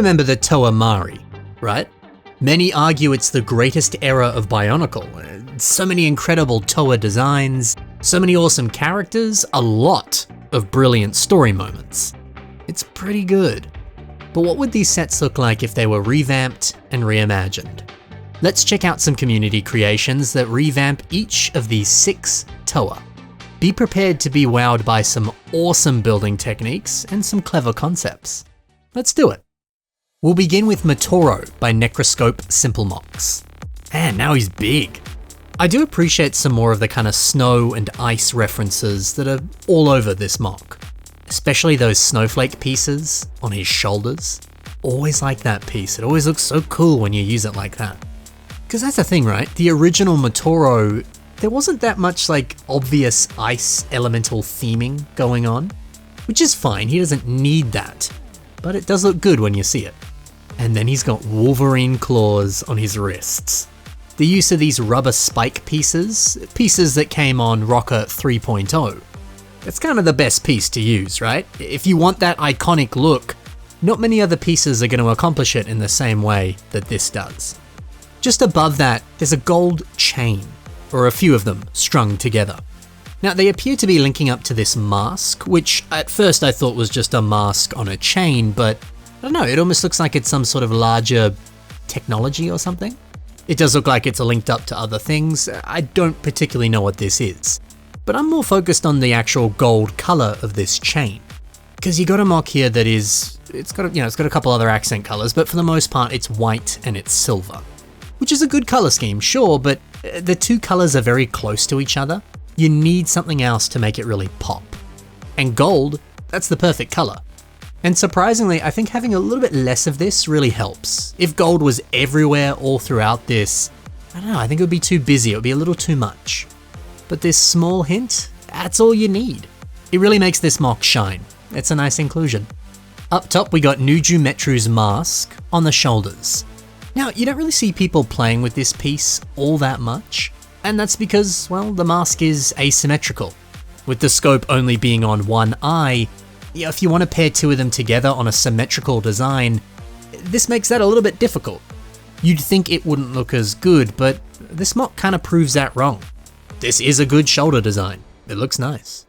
remember the Toa Mahri, right? Many argue it's the greatest era of Bionicle. So many incredible Toa designs, so many awesome characters, a lot of brilliant story moments. It's pretty good. But what would these sets look like if they were revamped and reimagined? Let's check out some community creations that revamp each of these 6 Toa. Be prepared to be wowed by some awesome building techniques and some clever concepts. Let's do it. We'll begin with Matoro by Necroscope Simple Mox. Man, now he's big. I do appreciate some more of the kind of snow and ice references that are all over this mock. Especially those snowflake pieces on his shoulders. Always like that piece, it always looks so cool when you use it like that. Because that's the thing, right? The original Matoro, there wasn't that much like obvious ice elemental theming going on, which is fine, he doesn't need that, but it does look good when you see it. And then he's got Wolverine claws on his wrists. The use of these rubber spike pieces that came on Rocker 3.0, that's kind of the best piece to use, right? If you want that iconic look, not many other pieces are going to accomplish it in the same way that this does. Just above that, there's a gold chain, or a few of them strung together. Now they appear to be linking up to this mask, which at first I thought was just a mask on a chain, but I don't know, it almost looks like it's some sort of larger technology or something. It does look like it's linked up to other things. I don't particularly know what this is, but I'm more focused on the actual gold color of this chain. Because you got a mock here that is, it's got a couple other accent colors, but for the most part it's white and it's silver. Which is a good color scheme, sure, but the two colors are very close to each other. You need something else to make it really pop. And gold, that's the perfect color. And surprisingly, I think having a little bit less of this really helps. If gold was everywhere all throughout this, I don't know, I think it would be too busy, it would be a little too much. But this small hint, that's all you need. It really makes this mock shine. It's a nice inclusion. Up top, we got Nuju Metru's mask on the shoulders. Now, you don't really see people playing with this piece all that much, and that's because, well, the mask is asymmetrical. With the scope only being on one eye, if you want to pair two of them together on a symmetrical design, this makes that a little bit difficult. You'd think it wouldn't look as good, but this mock kind of proves that wrong. This is a good shoulder design. It looks nice.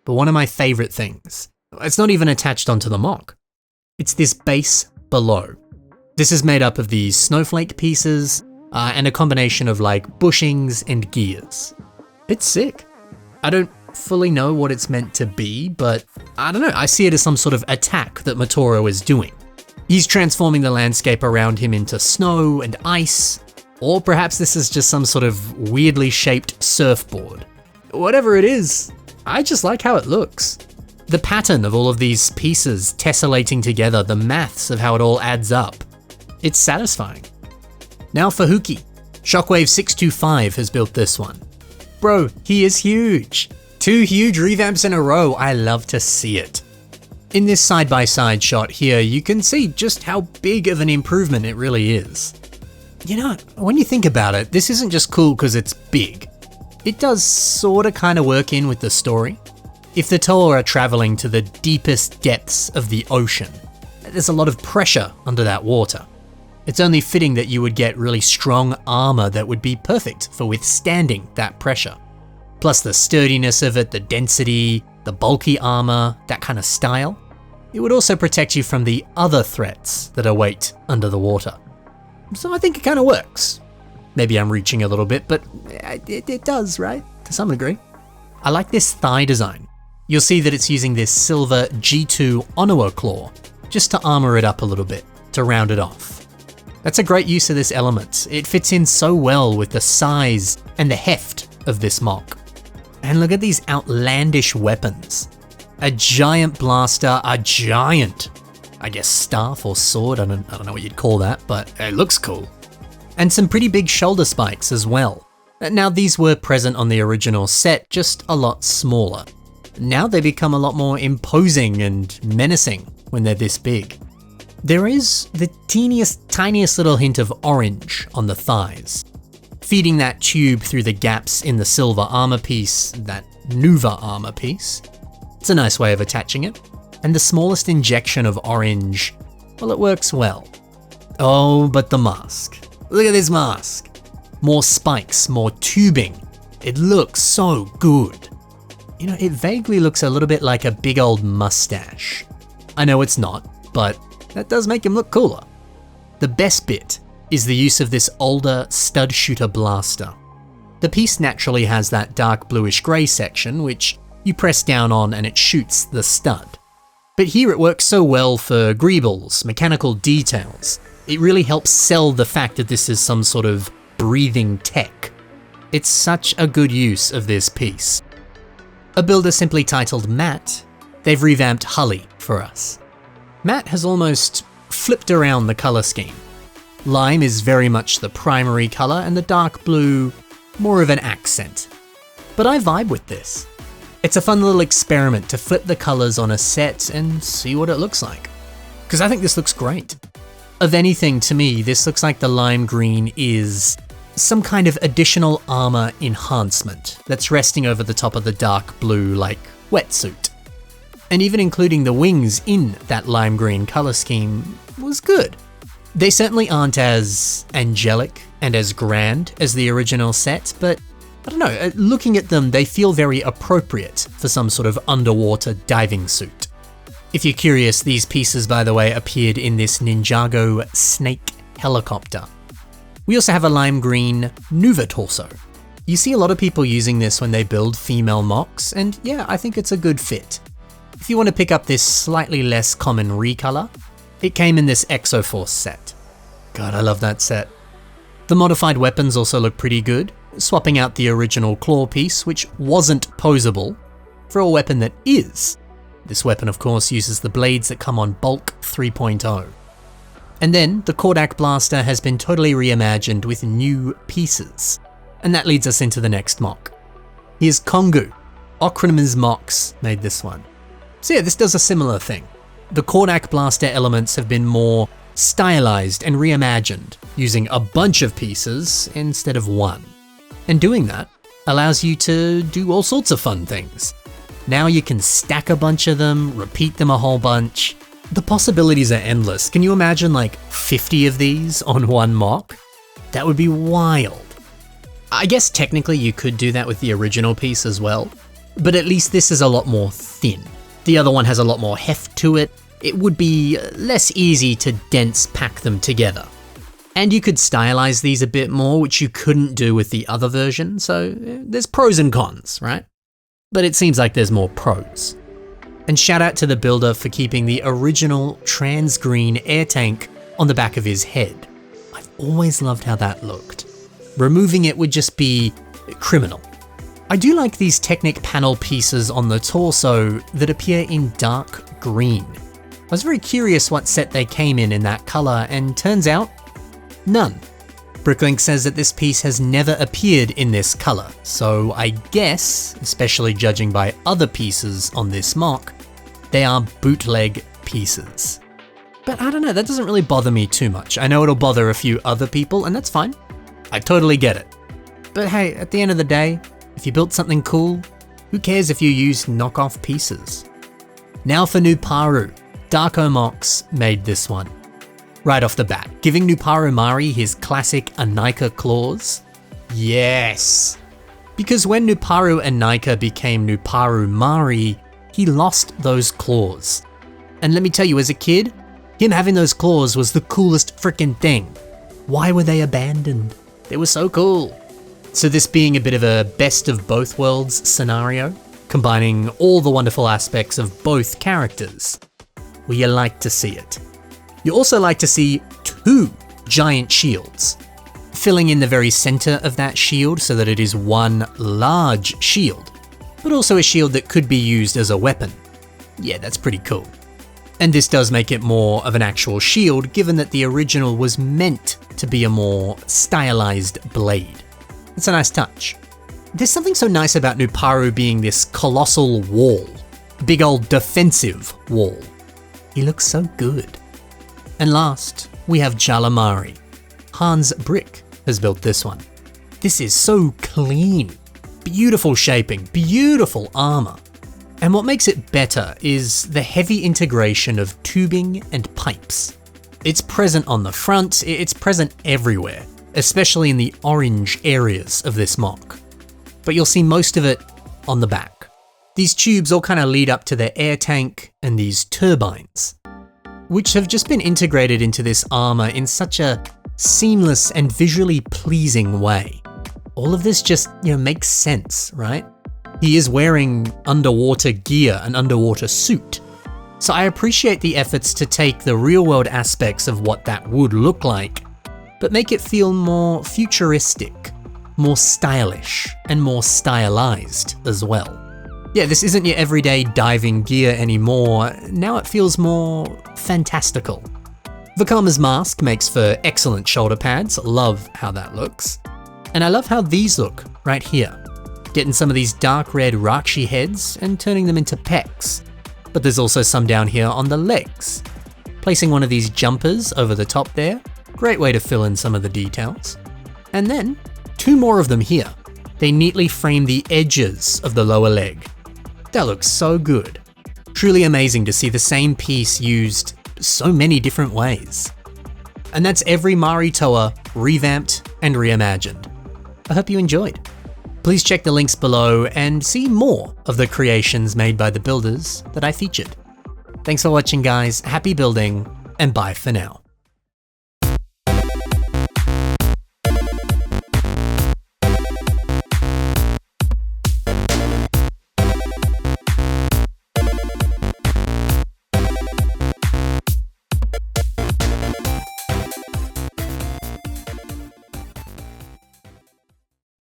But one of my favorite things, it's not even attached onto the mock. It's this base below. This is made up of these snowflake pieces and a combination of like bushings and gears. It's sick. I don't fully know what it's meant to be, but I don't know, I see it as some sort of attack that Matoro is doing. He's transforming the landscape around him into snow and ice, or perhaps this is just some sort of weirdly shaped surfboard. Whatever it is, I just like how it looks. The pattern of all of these pieces tessellating together, the maths of how it all adds up. It's satisfying. Now for Hewkii. Shockwave 625 has built this one. Bro, he is huge. 2 huge revamps in a row, I love to see it. In this side-by-side shot here, you can see just how big of an improvement it really is. You know, when you think about it, this isn't just cool because it's big. It does sorta kinda work in with the story. If the Toa are traveling to the deepest depths of the ocean, there's a lot of pressure under that water. It's only fitting that you would get really strong armor that would be perfect for withstanding that pressure. Plus the sturdiness of it, the density, the bulky armor, that kind of style. It would also protect you from the other threats that await under the water. So I think it kind of works. Maybe I'm reaching a little bit, but it does, right? To some degree. I like this thigh design. You'll see that it's using this silver G2 Onawa claw just to armor it up a little bit, to round it off. That's a great use of this element. It fits in so well with the size and the heft of this mock. And look at these outlandish weapons. A giant blaster, a giant, I guess, staff or sword, I don't know what you'd call that, but it looks cool. And some pretty big shoulder spikes as well. Now these were present on the original set, just a lot smaller. Now they become a lot more imposing and menacing when they're this big. There is the tiniest little hint of orange on the thighs, feeding that tube through the gaps in the silver armor piece, that Nuva armor piece. It's a nice way of attaching it. And the smallest injection of orange, Well, it works well. Oh, but the mask. Look at this mask. More spikes, more tubing. It looks so good. You know, it vaguely looks a little bit like a big old mustache. I know it's not, but that does make him look cooler. The best bit is the use of this older stud shooter blaster. The piece naturally has that dark bluish grey section, which you press down on and it shoots the stud. But here it works so well for greebles, mechanical details. It really helps sell the fact that this is some sort of breathing tech. It's such a good use of this piece. A builder simply titled Matt, they've revamped Hahli for us. Matt has almost flipped around the colour scheme. Lime is very much the primary colour and the dark blue more of an accent. But I vibe with this. It's a fun little experiment to flip the colours on a set and see what it looks like. Because I think this looks great. Of anything, to me, this looks like the lime green is some kind of additional armor enhancement that's resting over the top of the dark blue like wetsuit. And even including the wings in that lime green color scheme was good. They certainly aren't as angelic and as grand as the original set, but I don't know, looking at them, they feel very appropriate for some sort of underwater diving suit. If you're curious, these pieces, by the way, appeared in this Ninjago snake helicopter. We also have a lime green Nuva torso. You see a lot of people using this when they build female mocks, and yeah, I think it's a good fit. If you want to pick up this slightly less common recolor, it came in this Exoforce set. God, I love that set. The modified weapons also look pretty good, swapping out the original claw piece, which wasn't posable, for a weapon that is. This weapon, of course, uses the blades that come on Bulk 3.0. And then the Kordak blaster has been totally reimagined with new pieces. And that leads us into the next mock. Here's Kongu. Okrin's mocks made this one. So yeah, this does a similar thing. The Kordak blaster elements have been more stylized and reimagined, using a bunch of pieces instead of one. And doing that allows you to do all sorts of fun things. Now you can stack a bunch of them, repeat them a whole bunch. The possibilities are endless. Can you imagine like 50 of these on one mock? That would be wild. I guess technically you could do that with the original piece as well, but at least this is a lot more thin. The other one has a lot more heft to it. It would be less easy to dense pack them together. And you could stylize these a bit more, which you couldn't do with the other version, so there's pros and cons, right? But it seems like there's more pros. And shout out to the builder for keeping the original trans green air tank on the back of his head. I've always loved how that looked. Removing it would just be criminal. I do like these Technic panel pieces on the torso that appear in dark green. I was very curious what set they came in that color, and turns out, none. Bricklink says that this piece has never appeared in this color, so I guess, especially judging by other pieces on this mock, they are bootleg pieces. But I don't know, that doesn't really bother me too much. I know it'll bother a few other people, and that's fine. I totally get it. But hey, at the end of the day, if you built something cool, who cares if you used knockoff pieces? Now for Nuparu. Darko Mox made this one. Right off the bat, giving Nuparu Mahri his classic Anika claws. Yes! Because when Nuparu Anika became Nuparu Mahri, he lost those claws. And let me tell you, as a kid, him having those claws was the coolest frickin' thing. Why were they abandoned? They were so cool. So this being a bit of a best of both worlds scenario, combining all the wonderful aspects of both characters, well, you like to see it. You also like to see 2 giant shields, filling in the very center of that shield so that it is one large shield, but also a shield that could be used as a weapon. Yeah, that's pretty cool. And this does make it more of an actual shield, given that the original was meant to be a more stylized blade. It's a nice touch. There's something so nice about Nuparu being this colossal wall, a big old defensive wall. He looks so good. And last, we have Jaller Mahri. Hans Brick has built this one. This is so clean. Beautiful shaping, beautiful armor. And what makes it better is the heavy integration of tubing and pipes. It's present on the front, it's present everywhere, especially in the orange areas of this MOC. But you'll see most of it on the back. These tubes all kind of lead up to their air tank and these turbines, which have just been integrated into this armor in such a seamless and visually pleasing way. All of this just, makes sense, right? He is wearing underwater gear, an underwater suit. So I appreciate the efforts to take the real-world aspects of what that would look like, but make it feel more futuristic, more stylish, and more stylized as well. Yeah, this isn't your everyday diving gear anymore, now it feels more fantastical. Vakama's mask makes for excellent shoulder pads, love how that looks. And I love how these look right here. Getting some of these dark red Rakshi heads and turning them into pecs. But there's also some down here on the legs. Placing one of these jumpers over the top there, great way to fill in some of the details. And then, 2 more of them here. They neatly frame the edges of the lower leg. That looks so good. Truly amazing to see the same piece used so many different ways. And that's every Mahri Toa revamped and reimagined. I hope you enjoyed. Please check the links below and see more of the creations made by the builders that I featured. Thanks for watching, guys. Happy building, and bye for now.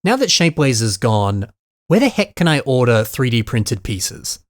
Now that Shapeways is gone, where the heck can I order 3D printed pieces?